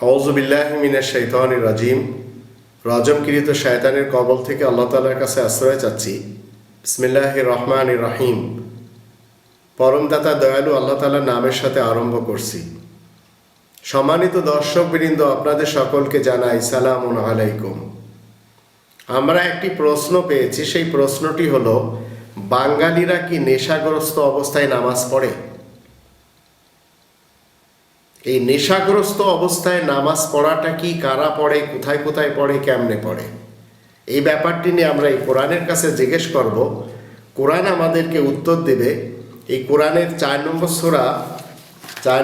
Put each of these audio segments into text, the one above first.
আউযু বিল্লাহি মিনাশ শাইতানির রাজিম। রজমকৃত শয়তানের কবল থেকে আল্লাহ তাআলার কাছে আশ্রয় চাচ্ছি। বিসমিল্লাহির রহমানির রহিম। পরমদাতা দয়ালু আল্লাহ তাআলার নামের সাথে আরম্ভ করছি। সম্মানিত দর্শকবৃন্দ, আপনাদের সকলকে জানাই সালামুন আলাইকুম। আমরা একটি প্রশ্ন পেয়েছি, সেই প্রশ্নটি হলো, বাঙালিরা কি নেশাগ্রস্ত অবস্থায় নামাজ পড়ে? এই নেশাগ্রস্ত অবস্থায় নামাজ পড়াটা কি কারা পড়ে, কোথায় কোথায় পড়ে, কেমনে পড়ে, এই ব্যাপারটি নিয়ে আমরা এই কোরআনের কাছে জিজ্ঞেস করব। কোরআন আমাদেরকে উত্তর দেবে। এই কোরআনের 4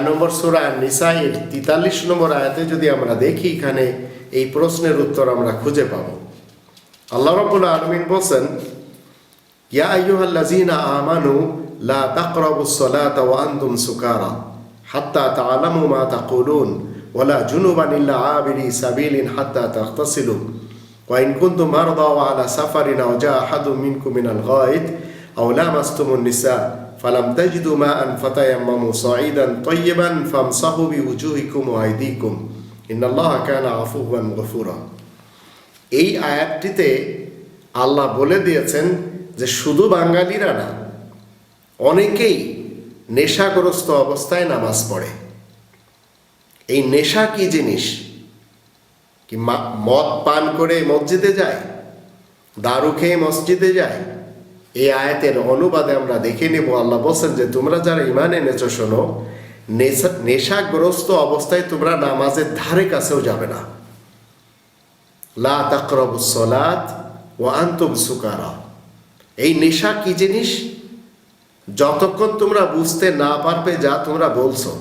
নম্বর সূরা নিসায়ের 43 নম্বর আয়াতে যদি আমরা দেখি, এখানে এই প্রশ্নের উত্তর আমরা খুঁজে পাব। আল্লাহ রাব্বুল আলামিন বলেন, ইয়া আইয়ুহাল্লাযীনা আমানু লা তাকরাবুস সালাতা ওয়া আনতুম সুকারা হাত্তা তা'লামু মা তাকুলুন ওয়ালা জুনুবান ইল্লা আবিরি সাবিলিন হাত্তা তাগতাসিলু ওয়া ইন কুনতুম মারদা ওয়া আলা সাফারিন আও জাআ আহাদুম মিনকুম মিনাল গায়ত আও লামাসতুমুন নিসা ফালাম তাজিদু মাআন ফাতায়াম্মামু সাঈদান তাইয়িবান ফামসাহু বিউজুহিকুম ওয়া আইদিকুম ইন্নাল্লাহা কানা আফুওয়ান গফুরা। এই আয়াতটিতে আল্লাহ বলে দিয়েছেন যে শুধু বাঙালিরা না, অনেকেই নেশাগ্রস্ত অবস্থায় নামাজ পড়ে। এই নেশা কি জিনিস? কি মদ পান করে মসজিদে যায়, দারু খেয়ে মসজিদে যায়? এই আয়াতের অনুবাদে আমরা দেখে নেব। আল্লাহ বলছেন যে তোমরা যারা ঈমান এনেছো, শোনো, নেশাগ্রস্ত অবস্থায় তোমরা নামাজের ধারে কাছেও যাবে না। লা তাকরাবুস সালাত ওয়া আনতুম সুকারা। এই নেশা কি জিনিস? যতক্ষণ তোমরা বুঝতে না পারবে যা তোমরা বলছো,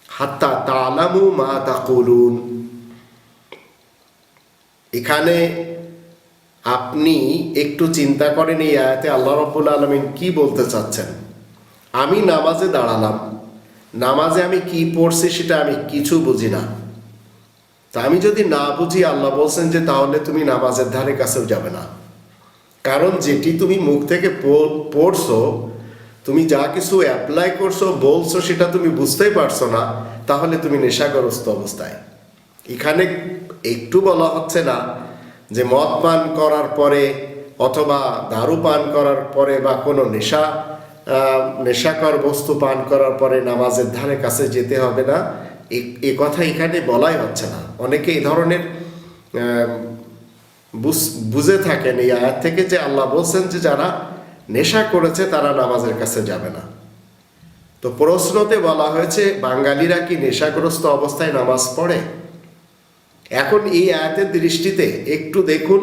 হাত্তা তা'লামু মা তাকুলুন। এখানে আপনি একটু চিন্তা করেন, এই আয়াতে আল্লাহ রাব্বুল আলামিন কি বলতে চাচ্ছেন। আমি নামাজে দাঁড়ালাম, নামাজে আমি কি পড়ছি সেটা আমি কিছু বুঝি না। তা আমি যদি না বুঝি, আল্লাহ বলছেন যে তাহলে তুমি নামাজের ধারে কাছেও যাবে না। কারণ যেটি তুমি মুখ থেকে পড়ছো, তুমি যা কিছু অ্যাপ্লাই করছো, বলছো, সেটা তুমি বুঝতেই পারছো না, তাহলে তুমি নেশাগ্রস্ত অবস্থায়। এখানে একটু বলা হচ্ছে না যে মদ পান করার পরে অথবা দারু পান করার পরে বা কোনো নেশাকর বস্তু পান করার পরে নামাজের ধারে কাছে যেতে হবে না, এ কথা এখানে বলাই হচ্ছে না। অনেকে এই ধরনের বুঝে থাকেন এই আয়াত থেকে যে আল্লাহ বলছেন যে যারা নেশা করেছে তারা নামাজের কাছে যাবে না। তো প্রশ্নতে বলা হয়েছে বাঙালিরা কি নেশাগ্রস্ত অবস্থায় নামাজ পড়ে? এখন এই আয়াতের দৃষ্টিতে একটু দেখুন,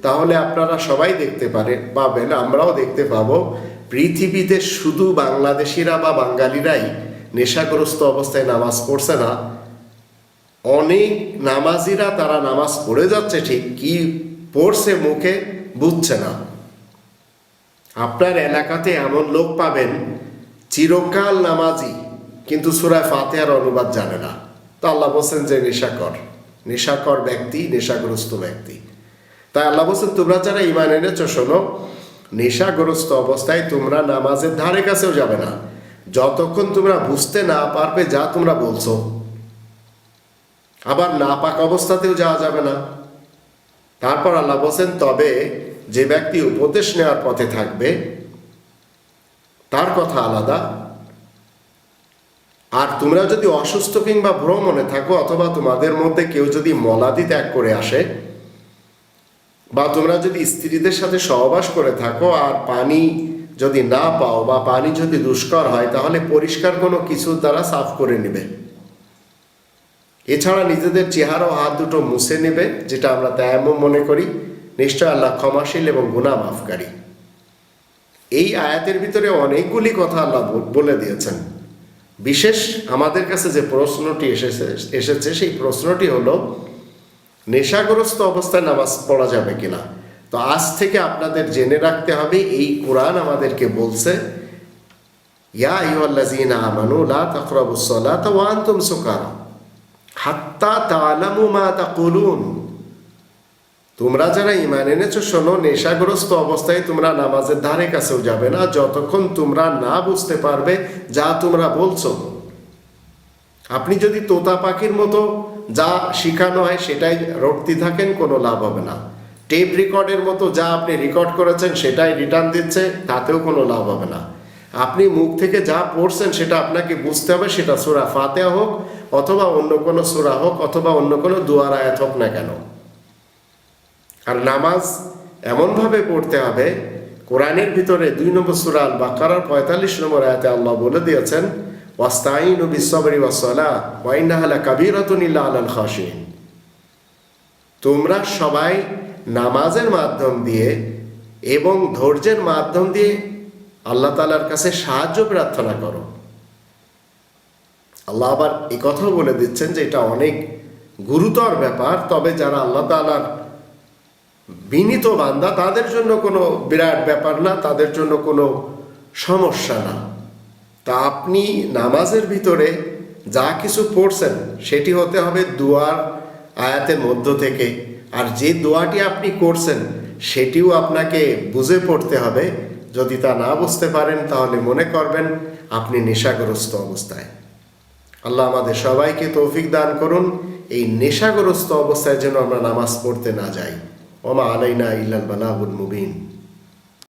তাহলে আপনারা সবাই দেখতে পাবেন, আমরাও দেখতে পাবো, পৃথিবীতে শুধু বাংলাদেশিরা বা বাঙালিরাই নেশাগ্রস্ত অবস্থায় নামাজ পড়ছে না। অনেক নামাজিরা তারা নামাজ পড়ে যাচ্ছে ঠিক, কি পড়ছে মুখে বুঝছে না। আপনার এলাকাতে এমন লোক পাবেন চিরকাল নামাজি, কিন্তু সূরা ফাতিহার অনুবাদ জানে না। তো আল্লাহ বলছেন যে নেশাকর ব্যক্তি, নেশাগ্রস্ত ব্যক্তি। তাই আল্লাহ বলছেন তোমরা যারা ঈমান এনেছো, শোনো, নেশাগ্রস্ত অবস্থায় তোমরা নামাজের ধারে কাছেও যাবে না যতক্ষণ তোমরা বুঝতে না পারবে যা তোমরা বলছো। আবার নাপাক অবস্থাতেও যাওয়া যাবে না। তারপর আল্লাহ বলছেন তবে যে ব্যক্তি উপদেশ নেওয়ার পথে থাকবে তার কথা আলাদা। আর তোমরা যদি অসুস্থ কিংবা ভ্রমণে থাকো, অথবা তোমাদের মধ্যে কেউ যদি মলাদি ত্যাগ করে আসে, বা তোমরা যদি স্ত্রীদের সাথে সহবাস করে থাকো আর পানি যদি না পাও বা পানি যদি দুষ্কর হয়, তাহলে পরিষ্কার কোনো কিছু দ্বারা সাফ করে নেবে। এছাড়া নিজেদের চেহারা ও হাত দুটো মুছে নেবে, যেটা আমরা তায়াম্মুম মনে করি। নিশ্চয় আল্লাহ ক্ষমাশীল এবং গুনাহ মাফকারী। এই আয়াতের ভিতরে অনেকগুলি কথা আল্লাহ বলে দিয়েছেন। বিশেষ আমাদের কাছে যে প্রশ্নটি এসেছে সেই প্রশ্নটি হলো, নেশাগ্রস্ত অবস্থায় নামাজ পড়া যাবে কিনা। তো আজ থেকে আপনাদের জেনে রাখতে হবে, এই কোরআন আমাদেরকে বলছে, ইয়া আইয়ুহাল্লাযীনা আমানু লা তাকরাবুস সালাতা ওয়া আনতুম সুকারা হাত্তা তা'লামু মা তাকুলুন। তোমরা যারা ঈমান এনেছো, শোনো, নেশাগ্রস্ত অবস্থায় তোমরা নামাজের ধারে কাছেও যাবে না যতক্ষণ তোমরা না বুঝতে পারবে যা তোমরা বলছো। আপনি যদি তোতা পাখির মতো যা শিখানো হয় সেটাই রটতে থাকেন, কোনো লাভ হবে না। টেপ রেকর্ডের মতো যা আপনি রেকর্ড করেছেন সেটাই রিটার্ন দিচ্ছে, তাতেও কোনো লাভ হবে না। আপনি মুখ থেকে যা পড়ছেন সেটা আপনাকে বুঝতে হবে, সেটা সূরা ফাতিহা হোক অথবা অন্য কোনো সূরা হোক অথবা অন্য কোনো দুয়ার আয়াত হোক না কেন। আর নামাজ এমনভাবে পড়তে হবে, কোরআনের ভিতরে 2 নম্বর সূরা আল বাকারার 45 নম্বর আয়াতে আল্লাহ বলে দিয়েছেন, ওয়াস্তাইনু বিস-সাবরি ওয়াস-সালাহ ওয়া ইন্নাহা লাকাবীরাতুন ইল্লা আলাল খাশিঈন। তোমরা সবাই নামাজের মাধ্যম দিয়ে এবং ধৈর্যের মাধ্যম দিয়ে আল্লাহ তাআলার কাছে সাহায্য প্রার্থনা করো। আল্লাহ আবার এই কথাও বলে দিচ্ছেন যে এটা অনেক গুরুতর ব্যাপার, তবে যারা আল্লাহ তাআলার বিনীত বান্দা তাদের জন্য কোনো বিরাট ব্যাপার না, তাদের জন্য কোনো সমস্যা না। তা আপনি নামাজের ভিতরে যা কিছু পড়ছেন সেটি হতে হবে দুয়ার আয়াতের মধ্য থেকে, আর যে দোয়াটি আপনি করছেন সেটিও আপনাকে বুঝে পড়তে হবে। যদি তা না বুঝতে পারেন তাহলে মনে করবেন আপনি নেশাগ্রস্ত অবস্থায়। আল্লাহ আমাদের সবাইকে তৌফিক দান করুন এই নেশাগ্রস্ত অবস্থায় যেন আমরা নামাজ পড়তে না যাই। ওমা আলাইনা ইল্লাল বালাগুল মুবিন।